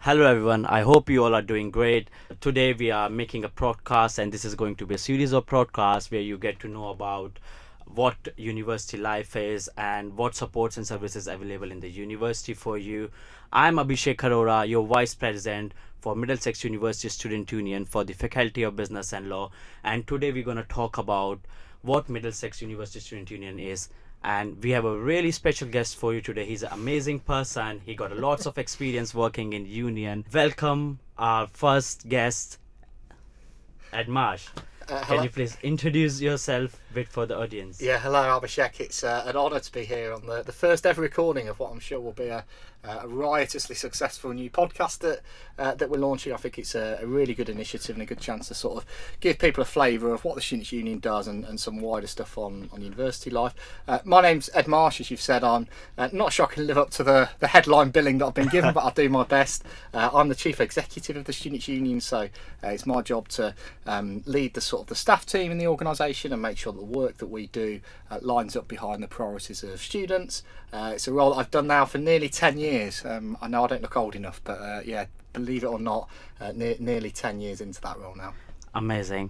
Hello, everyone. I hope you all are doing great. Today, we are making a podcast, and this is going to be a series of podcasts where you get to know about what university life is and what supports and services available in the university for you. I'm Abhishek Arora, your Vice President for Middlesex University Student Union for the Faculty of Business and Law. And today, we're going to talk about what Middlesex University Student Union is, and we have a really special guest for you today. He's an amazing person. He got lots of experience working in union. Welcome our first guest, Ed Marsh. Can Hello. you please introduce yourself a bit for the audience? Yeah, hello Abhishek. It's an honour to be here on the first ever recording of what I'm sure will be a riotously successful new podcast that we're launching. I think it's a really good initiative and a good chance to sort of give people a flavour of what the Students' Union does and some wider stuff on university life. My name's Ed Marsh, as you've said. I'm not sure I can live up to the headline billing that I've been given, but I'll do my best. I'm the Chief Executive of the Students' Union, so it's my job to lead the sort of the staff team in the organisation and make sure that the work that we do lines up behind the priorities of students. It's a role that I've done now for nearly 10 years. I know I don't look old enough, but yeah, believe it or not, nearly 10 years into that role now. Amazing.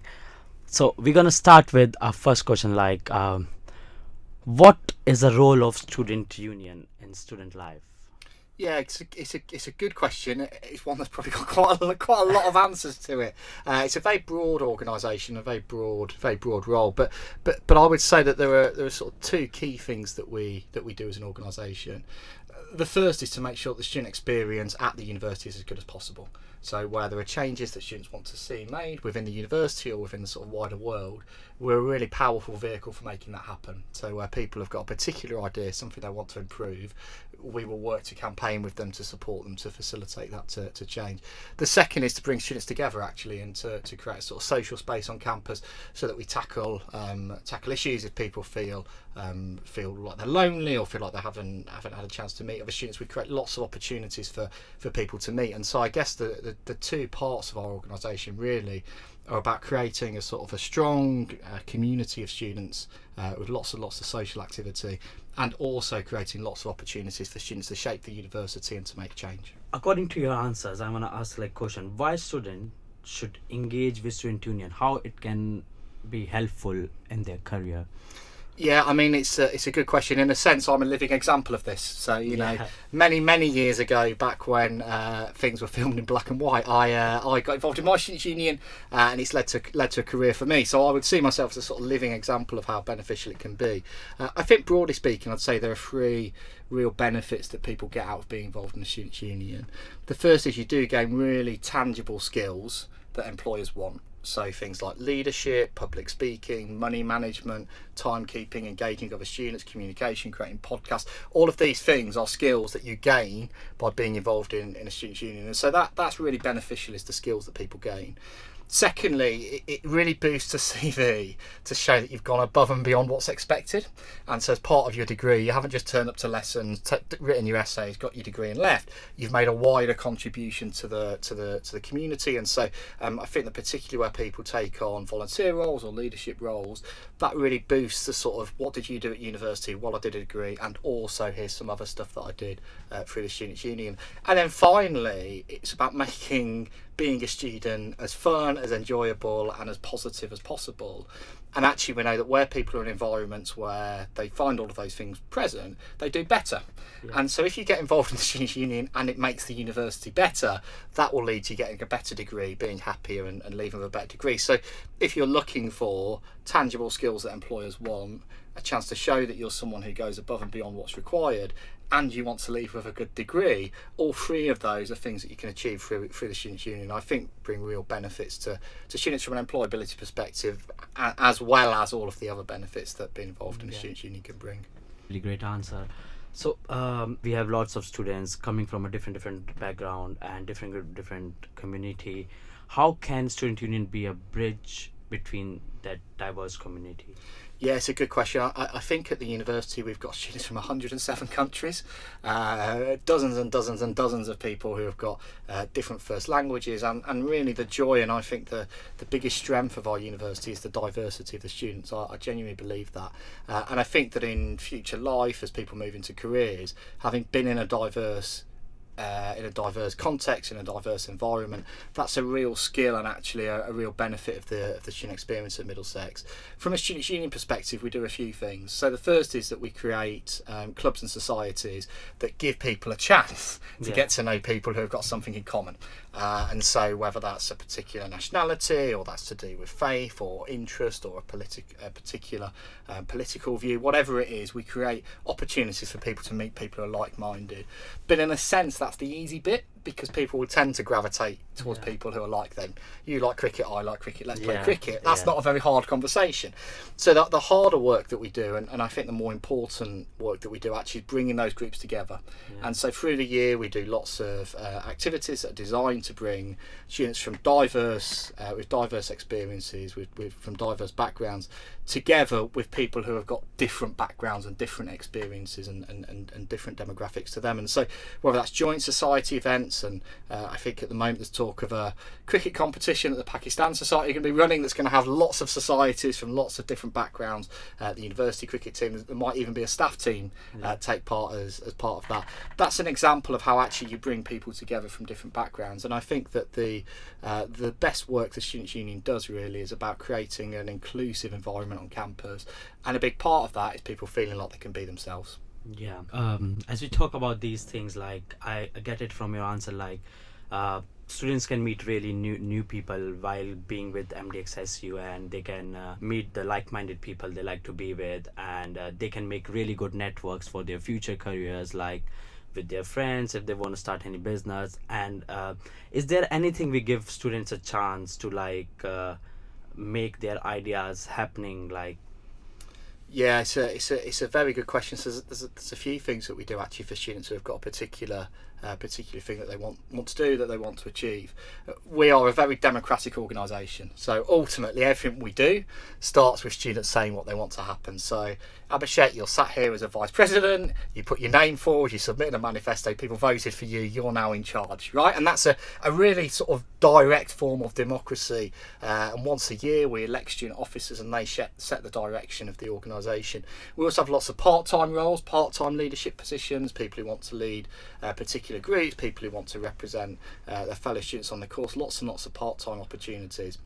So we're going to start with our first question, what is the role of student union in student life? Yeah, it's a good question. It's one that's probably got quite a lot of answers to it. It's a very broad organisation, a very broad role. But I would say that there are sort of two key things that we do as an organisation. The first is to make sure that the student experience at the university is as good as possible. So where there are changes that students want to see made within the university or within the sort of wider world, we're a really powerful vehicle for making that happen. So where people have got a particular idea, something they want to improve, we will work to campaign with them to support them to facilitate that to change. The second is to bring students together actually and to create a sort of social space on campus so that we tackle issues if people feel like they're lonely or feel like they haven't had a chance to meet other students. We create lots of opportunities for people to meet, and so I guess the two parts of our organisation really are about creating a sort of a strong community of students with lots of social activity, and also creating lots of opportunities for students to shape the university and to make change. According to your answers, I want to ask a question. Why students should engage with student union? How it can be helpful in their career? Yeah, I mean it's a good question. In a sense, I'm a living example of this. So you know, many years ago, back when things were filmed in black and white, I got involved in my students' union, and it's led to a career for me. So I would see myself as a sort of living example of how beneficial it can be. I think broadly speaking, I'd say there are three real benefits that people get out of being involved in the students' union. The first is you do gain really tangible skills that employers want. So things like leadership, public speaking, money management, timekeeping, engaging other students, communication, creating podcasts. All of these things are skills that you gain by being involved in a students' union. And so that's really beneficial, is the skills that people gain. Secondly, it really boosts the CV to show that you've gone above and beyond what's expected. And so as part of your degree, you haven't just turned up to lessons, written your essays, got your degree and left. You've made a wider contribution to the community. And so I think that particularly where people take on volunteer roles or leadership roles, that really boosts the sort of what did you do at university? Well, I did a degree, and also here's some other stuff that I did through the Students' Union. And then finally, it's about making being a student as fun, as enjoyable and as positive as possible. And actually we know that where people are in environments where they find all of those things present, they do better. Yeah. And so if you get involved in the Students' Union and it makes the university better, that will lead to you getting a better degree, being happier and leaving with a better degree. So if you're looking for tangible skills that employers want, a chance to show that you're someone who goes above and beyond what's required, and you want to leave with a good degree, all three of those are things that you can achieve through the Students' Union. I think bring real benefits to students from an employability perspective, as well as all of the other benefits that being involved in the Students' Union can bring. Really great answer. So we have lots of students coming from a different background and different community. How can student union be a bridge between that diverse community? Yeah, it's a good question. I think at the university we've got students from 107 countries, dozens and dozens and dozens of people who have got different first languages, and really the joy, and I think the biggest strength of our university is the diversity of the students. I genuinely believe that, and I think that in future life, as people move into careers, having been in a diverse in a diverse context, in a diverse environment. That's a real skill and actually a real benefit of the student experience at Middlesex. From a students' union perspective, we do a few things. So the first is that we create clubs and societies that give people a chance to get to know people who have got something in common. And so whether that's a particular nationality, or that's to do with faith or interest, or a particular political view, whatever it is, we create opportunities for people to meet people who are like-minded. But in a sense, that's the easy bit, because people will tend to gravitate towards people who are like them. You like cricket, I like cricket, let's play cricket. That's not a very hard conversation. So that the harder work that we do, and I think the more important work that we do, actually is bringing those groups together. And so through the year we do lots of activities that are designed to bring students from diverse experiences, from diverse backgrounds, together with people who have got different backgrounds and different experiences and different demographics to them. And so whether that's joint society events, and I think at the moment there's talk of a cricket competition that the Pakistan Society are going to be running, that's going to have lots of societies from lots of different backgrounds. The university cricket team, there might even be a staff team take part as part of that. That's an example of how actually you bring people together from different backgrounds. And I think that the best work the Students' Union does really is about creating an inclusive environment on campus, and a big part of that is people feeling like they can be themselves. Yeah. As we talk about these things, like I get it from your answer, like students can meet really new people while being with MDXSU, and they can meet the like-minded people they like to be with, and they can make really good networks for their future careers, like with their friends if they want to start any business. And is there anything we give students a chance to like make their ideas happening, like? Yeah, it's a very good question. So there's a few things that we do actually for students who have got a particular thing that they want to do, that they want to achieve. We are a very democratic organisation, so ultimately everything we do starts with students saying what they want to happen. So Abhishek, you're sat here as a vice president, you put your name forward, you submitted a manifesto, people voted for you, you're now in charge, right? And that's a really sort of direct form of democracy. And once a year we elect student officers, and they set the direction of the organisation. We also have lots of part-time roles, part-time leadership positions, people who want to lead particular groups, people who want to represent their fellow students on the course, lots and lots of part-time opportunities.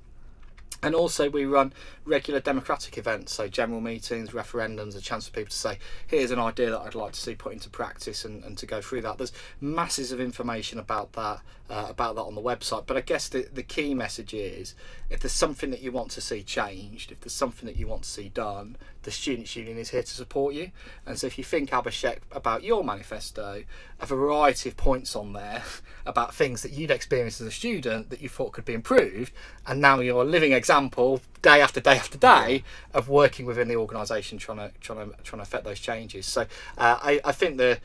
And also we run regular democratic events, so general meetings, referendums, a chance for people to say, here's an idea that I'd like to see put into practice, and to go through that. There's masses of information about that on the website. But I guess the key message is, if there's something that you want to see changed, if there's something that you want to see done, the Students' Union is here to support you. And so if you think, Abhishek, about your manifesto, a variety of points on there about things that you'd experienced as a student that you thought could be improved, and now you're a living example day after day after day of working within the organisation trying to affect those changes. So I think the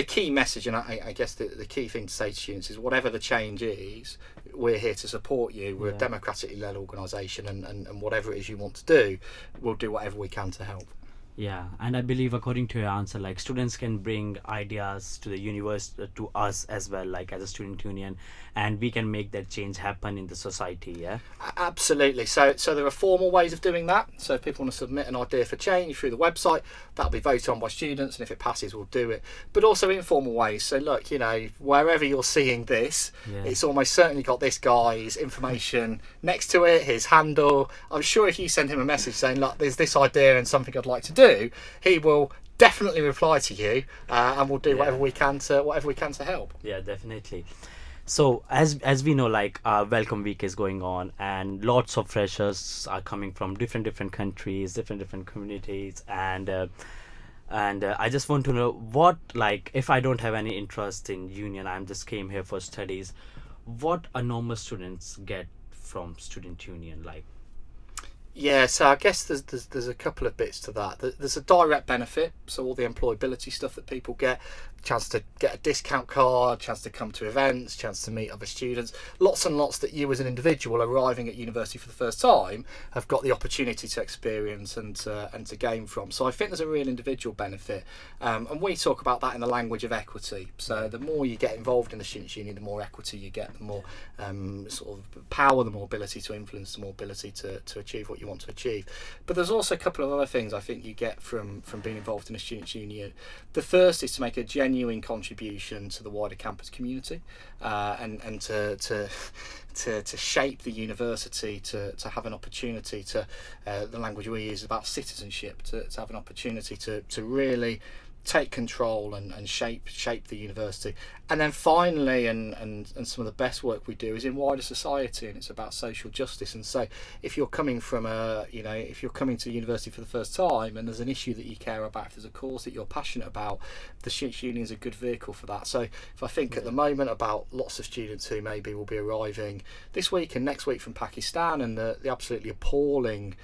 key message, and I guess the key thing to say to students is, whatever the change is, we're here to support you. We're a democratically led organisation, and whatever it is you want to do, we'll do whatever we can to help. Yeah, and I believe according to your answer, like students can bring ideas to the universe, to us as well, like as a student union, and we can make that change happen in the society. Yeah, absolutely. So there are formal ways of doing that. So if people want to submit an idea for change through the website, that'll be voted on by students, and if it passes, we'll do it. But also informal ways. So look, wherever you're seeing this, it's almost certainly got this guy's information next to it, his handle. I'm sure if you send him a message saying, look, there's this idea and something I'd like to do, he will definitely reply to you, and we'll do whatever we can to help. Yeah, definitely. So as we know, like Welcome Week is going on, and lots of freshers are coming from different countries, different communities, and I just want to know, what, like, if I don't have any interest in union, I'm just came here for studies, what a normal students get from student union, like? Yeah, so I guess there's a couple of bits to that. There's a direct benefit, so all the employability stuff that people get, chance to get a discount card, chance to come to events, chance to meet other students, lots and lots that you as an individual arriving at university for the first time have got the opportunity to experience and to gain from. So I think there's a real individual benefit, and we talk about that in the language of equity. So the more you get involved in the Students' Union, the more equity you get, the more sort of power, the more ability to influence, the more ability to achieve what you want to achieve. But there's also a couple of other things I think you get from being involved in a Students' Union. The first is to make a genuine genuine contribution to the wider campus community, and to shape the university, to have an opportunity to, the language we use is about citizenship, to have an opportunity to really take control and shape the university. And then finally, and some of the best work we do is in wider society, and it's about social justice. And so if you're coming from if you're coming to university for the first time and there's an issue that you care about, if there's a cause that you're passionate about, the Students' Union is a good vehicle for that. So if I think at the moment about lots of students who maybe will be arriving this week and next week from Pakistan, and the absolutely appalling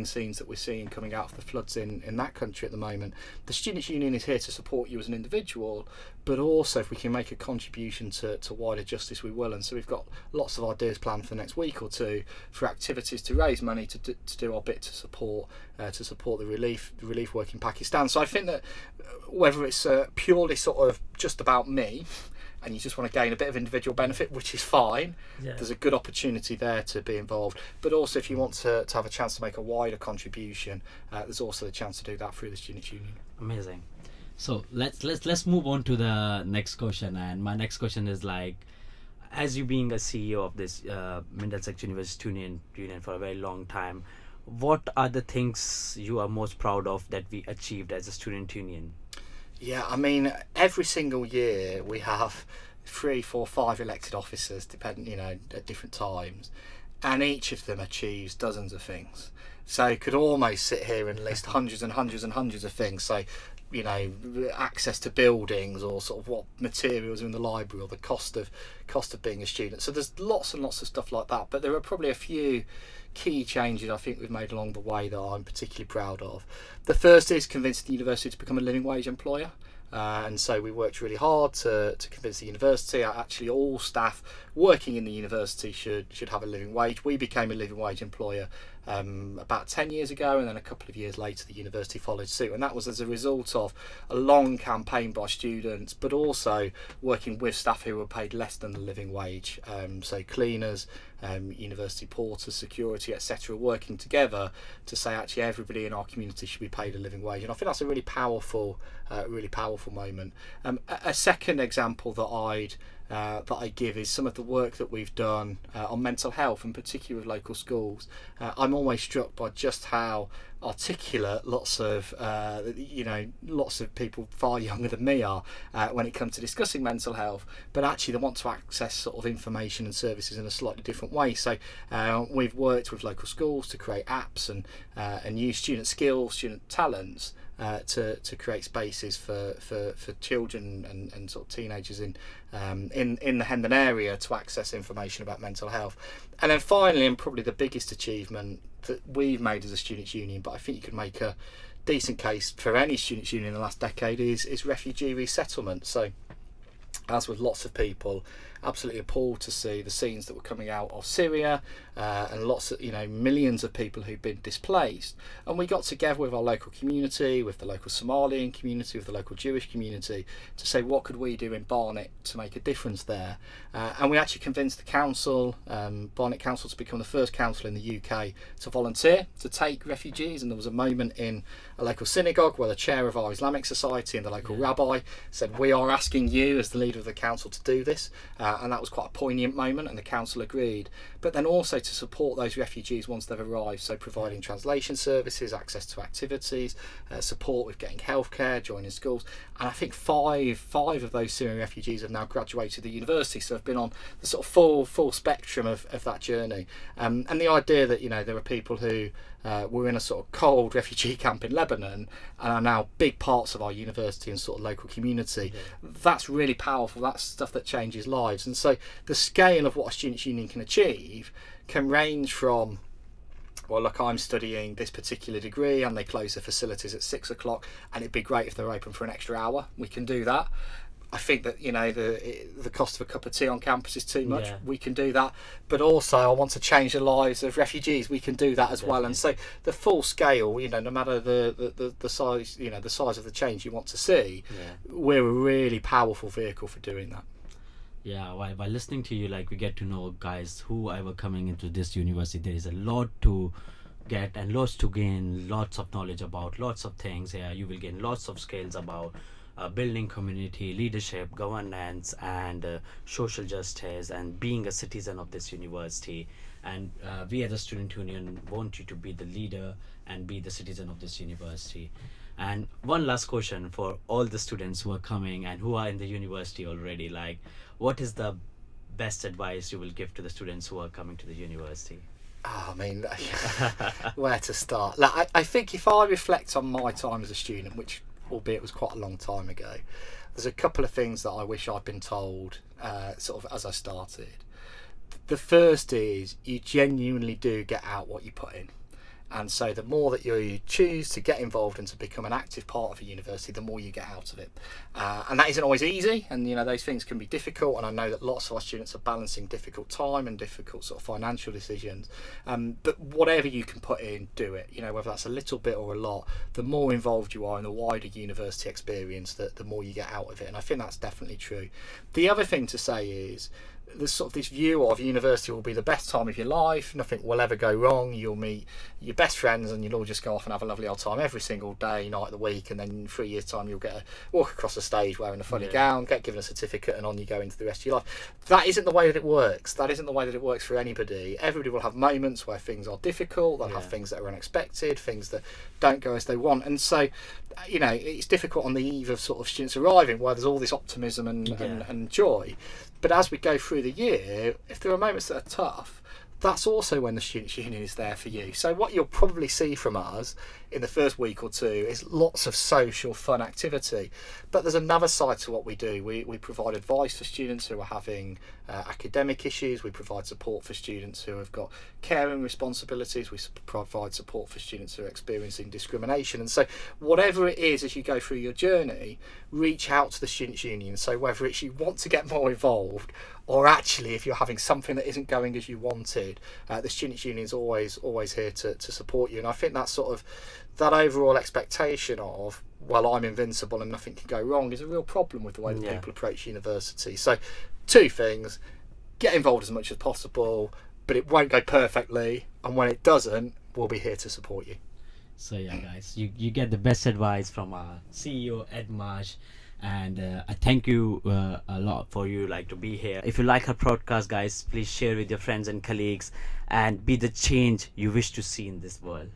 scenes that we're seeing coming out of the floods in that country at the moment. The Students' Union is here to support you as an individual, but also if we can make a contribution to wider justice, we will. And so we've got lots of ideas planned for the next week or two for activities to raise money to do our bit to support the relief work in Pakistan. So I think that whether it's purely sort of just about me, and you just want to gain a bit of individual benefit, which is fine. Yeah. There's a good opportunity there to be involved. But also if you want to have a chance to make a wider contribution, there's also the chance to do that through the Students' Union. Amazing. So let's move on to the next question. And my next question is, like, as you being a CEO of this Middlesex University Student Union for a very long time, what are the things you are most proud of that we achieved as a student union? Yeah, I mean, every single year we have 3, 4, 5 elected officers, depending, at different times, and each of them achieves dozens of things. So you could almost sit here and list hundreds and hundreds and hundreds of things. So, access to buildings, or sort of what materials are in the library, or the cost of being a student. So there's lots and lots of stuff like that. But there are probably a few key changes I think we've made along the way that I'm particularly proud of. The first is convincing the university to become a living wage employer. And so we worked really hard to convince the university, actually all staff working in the university should have a living wage. We became a living wage employer about 10 years ago, and then a couple of years later the university followed suit, and that was as a result of a long campaign by students, but also working with staff who were paid less than the living wage, so cleaners, university porters, security, etc., working together to say actually everybody in our community should be paid a living wage. And I think that's a really powerful moment. A second example that I give is some of the work that we've done on mental health, and particularly with local schools. I'm always struck by just how articulate lots of people far younger than me are when it comes to discussing mental health, but actually they want to access sort of information and services in a slightly different way. So we've worked with local schools to create apps and use student skills, student talents, to create spaces for children and sort of teenagers in the Hendon area to access information about mental health. And then finally, and probably the biggest achievement that we've made as a students' union, but I think you could make a decent case for any students' union in the last decade, is refugee resettlement. So as with lots of people, absolutely appalled to see the scenes that were coming out of Syria, and lots of millions of people who've been displaced. And we got together with our local community, with the local Somalian community, with the local Jewish community, to say what could we do in Barnet to make a difference there. And we actually convinced the council, Barnet Council, to become the first council in the UK to volunteer to take refugees. And there was a moment in a local synagogue where the chair of our Islamic society and the local rabbi said, "We are asking you as the leader of the council to do this." And that was quite a poignant moment, and the council agreed. But then also to support those refugees once they've arrived, so providing translation services, access to activities, support with getting healthcare, joining schools. And I think five of those Syrian refugees have now graduated the university, so have been on the sort of full spectrum of that journey. And the idea that there are people who were in a sort of cold refugee camp in Lebanon and are now big parts of our university and sort of local community, that's really powerful. That's stuff that changes lives. And so the scale of what a students' union can achieve can range from, well, look, I'm studying this particular degree and they close the facilities at 6 o'clock and it'd be great if they're open for an extra hour. We can do that. I think that the cost of a cup of tea on campus is too much. We can do that, but also I want to change the lives of refugees. We can do that as well. And so the full scale, no matter the size, the size of the change you want to see, we're a really powerful vehicle for doing that. Yeah, by listening to you, we get to know guys who are coming into this university. There is a lot to get and lots to gain, lots of knowledge about lots of things. You will gain lots of skills about building community, leadership, governance, and social justice, and being a citizen of this university. And we as a student union want you to be the leader and be the citizen of this university. And one last question for all the students who are coming and who are in the university already, like, what is the best advice you will give to the students who are coming to the university? Oh, I mean, where to start? Like, I think if I reflect on my time as a student, which albeit was quite a long time ago, there's a couple of things that I wish I'd been told sort of as I started. The first is you genuinely do get out what you put in. And so the more that you choose to get involved and to become an active part of a university, the more you get out of it. And that isn't always easy, and those things can be difficult, and I know that lots of our students are balancing difficult time and difficult sort of financial decisions. But whatever you can put in, do it. Whether that's a little bit or a lot, the more involved you are in the wider university experience, the more you get out of it. And I think that's definitely true. The other thing to say is, there's sort of this view of university will be the best time of your life, nothing will ever go wrong, you'll meet your best friends and you'll all just go off and have a lovely old time every single day, night of the week, and then in 3 years time you'll get a walk across the stage wearing a funny gown, get given a certificate, and on you go into the rest of your life. That isn't the way that it works. That isn't the way that it works for anybody. Everybody will have moments where things are difficult, they'll have things that are unexpected, things that don't go as they want, and so it's difficult on the eve of sort of students arriving where there's all this optimism and joy. But as we go through the year, if there are moments that are tough, that's also when the Students' Union is there for you. So what you'll probably see from us in the first week or two is lots of social fun activity. But there's another side to what we do. We provide advice for students who are having academic issues. We provide support for students who have got caring responsibilities. We provide support for students who are experiencing discrimination. And so whatever it is as you go through your journey, reach out to the Students' Union. So whether it's you want to get more involved, or actually if you're having something that isn't going as you wanted, the Students' Union is always here to support you. And I think that's sort of that overall expectation of, well, I'm invincible and nothing can go wrong, is a real problem with the way that people approach university. So 2 things: get involved as much as possible, but it won't go perfectly, and when it doesn't, we'll be here to support you. So guys, you get the best advice from our CEO Ed Marsh, and I thank you a lot for you to be here. If you like our podcast, guys, please share with your friends and colleagues and be the change you wish to see in this world.